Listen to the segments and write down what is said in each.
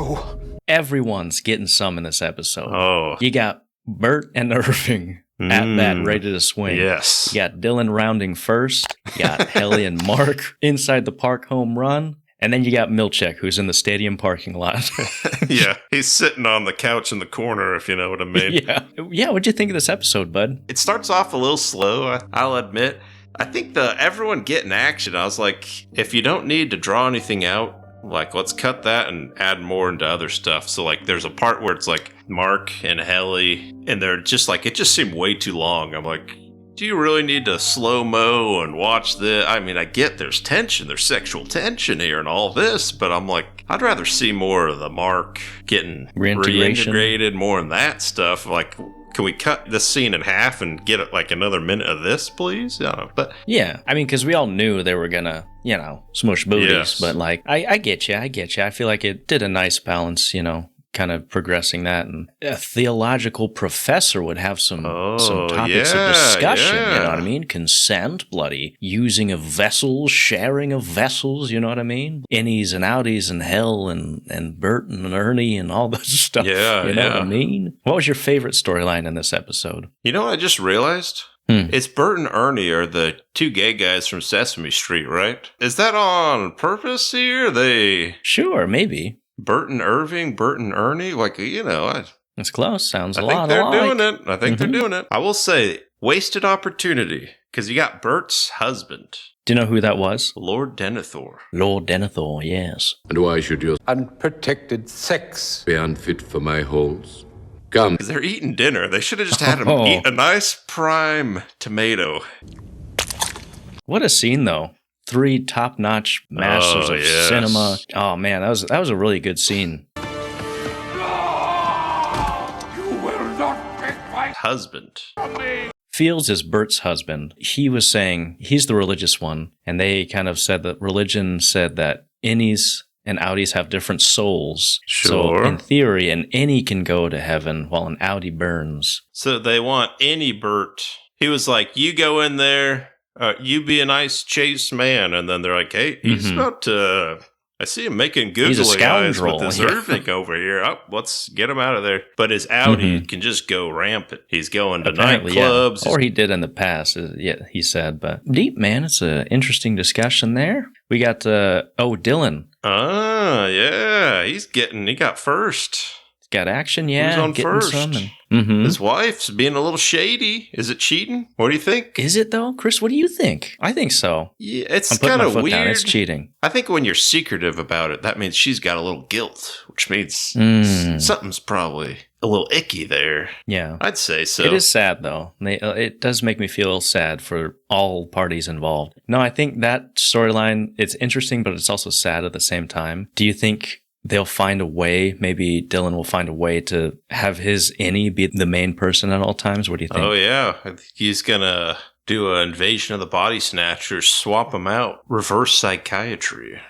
No. Everyone's getting some in this episode. Oh. You got Burt Ernieving at bat, ready to swing. Yes. You got Dylan rounding first. You got Helly and Mark inside the park home run. And then you got Milcheck, who's in the stadium parking lot. Yeah, he's sitting on the couch in the corner, if you know what I mean. Yeah, what'd you think of this episode, bud? It starts off a little slow, I'll admit. I think everyone getting action, I was like, if you don't need to draw anything out, like, let's cut that and add more into other stuff. So, like, there's a part where it's like Mark and Helly, and they're just like, it just seemed way too long. I'm like, do you really need to slow-mo and watch this? I mean, I get there's tension, there's sexual tension here and all this, but I'm like, I'd rather see more of the Mark getting reintegrated, more in that stuff. Like, can we cut this scene in half and get like another minute of this, please? But yeah, I mean, because we all knew they were gonna, smush booties. Yes. But like, I get you. I feel like it did a nice balance, kind of progressing that. And a theological professor would have some topics of discussion. Yeah. You know what I mean? Consent, bloody using of vessels, sharing of vessels. You know what I mean? Innies and outies and hell and Burt and Ernie and all this stuff. Yeah, you know what I mean? What was your favorite storyline in this episode? You know what I just realized? It's Burt and Ernie are the two gay guys from Sesame Street, right? Is that on purpose here? Sure, maybe. Burt and Erving, Burt and Ernie, It's close. Sounds a I lot think they're alike. doing it. I think they're doing it. I will say, wasted opportunity, because you got Burt's husband. Do you know who that was? Lord Denethor. Lord Denethor, yes. And why should your unprotected sex be unfit for my halls? Come. Because they're eating dinner. They should have just had him eat a nice prime tomato. What a scene, though. 3 top-notch masters of cinema. Oh, man, that was a really good scene. You will not take my husband. Fields is Burt's husband. He was saying he's the religious one, and they kind of said that religion said that innies and outies have different souls. Sure. So in theory, an innie can go to heaven while an outie burns. So they want any Burt. He was like, you go in there, you be a nice chaste man. And then they're like, hey, he's not, I see him making googly eyes with this Erving over here. Oh, let's get him out of there. But his outie can just go rampant. He's going to nightclubs. Yeah. Or he did in the past, he said. But deep, man, it's an interesting discussion there. We got, Dylan. Ah, yeah. He got first. Got action, yeah. Who's on first? His wife's being a little shady. Is it cheating? What do you think? Is it, though? Chris, what do you think? I think so. Yeah, it's kind of weird. Down. It's cheating. I think when you're secretive about it, that means she's got a little guilt, which means something's probably a little icky there. Yeah. I'd say so. It is sad, though. It does make me feel sad for all parties involved. No, I think that storyline, it's interesting, but it's also sad at the same time. Do you think they'll find a way, maybe Dylan will find a way to have his innie be the main person at all times? What do you think? Oh, yeah. I think he's going to do an invasion of the body snatchers, swap them out, reverse psychiatry.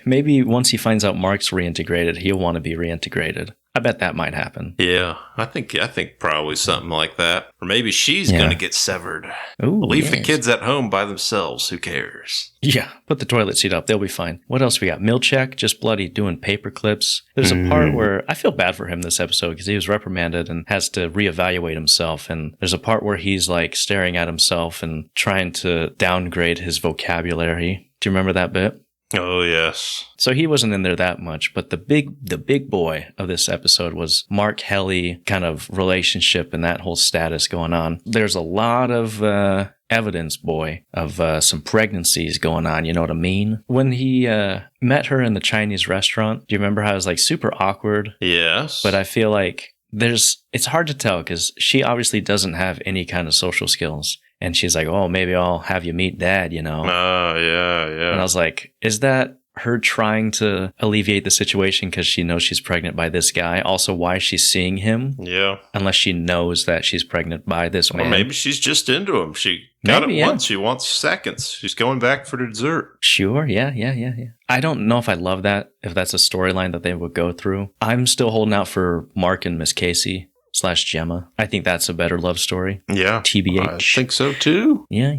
Maybe once he finds out Mark's reintegrated, he'll want to be reintegrated. I bet that might happen. Yeah, I think probably something like that. Or maybe she's going to get severed. Ooh, Leave the kids at home by themselves. Who cares? Yeah, put the toilet seat up. They'll be fine. What else we got? Milcheck, just bloody doing paper clips. There's a part where I feel bad for him this episode because he was reprimanded and has to reevaluate himself. And there's a part where he's like staring at himself and trying to downgrade his vocabulary. Do you remember that bit? Oh, yes. So he wasn't in there that much, but the big boy of this episode was Mark Helly kind of relationship and that whole status going on. There's a lot of evidence, boy, of some pregnancies going on, you know what I mean? When he met her in the Chinese restaurant, do you remember how it was like super awkward? Yes. But I feel like it's hard to tell because she obviously doesn't have any kind of social skills. And she's like, oh, maybe I'll have you meet Dad, you know? Oh, yeah. And I was like, is that her trying to alleviate the situation because she knows she's pregnant by this guy? Also, why she's seeing him? Yeah. Unless she knows that she's pregnant by this man. Or maybe she's just into him. She got it once. She wants seconds. She's going back for dessert. Sure. Yeah. I don't know if I love that, if that's a storyline that they would go through. I'm still holding out for Mark and Miss Casey / Gemma. I think that's a better love story. Yeah. TBH. I think so too. Yeah.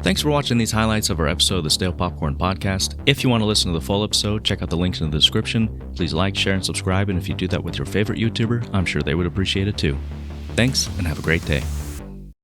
Thanks for watching these highlights of our episode of the Stale Popcorn Podcast. If you want to listen to the full episode, check out the links in the description. Please like, share, and subscribe, and if you do that with your favorite YouTuber, I'm sure they would appreciate it too. Thanks, and have a great day.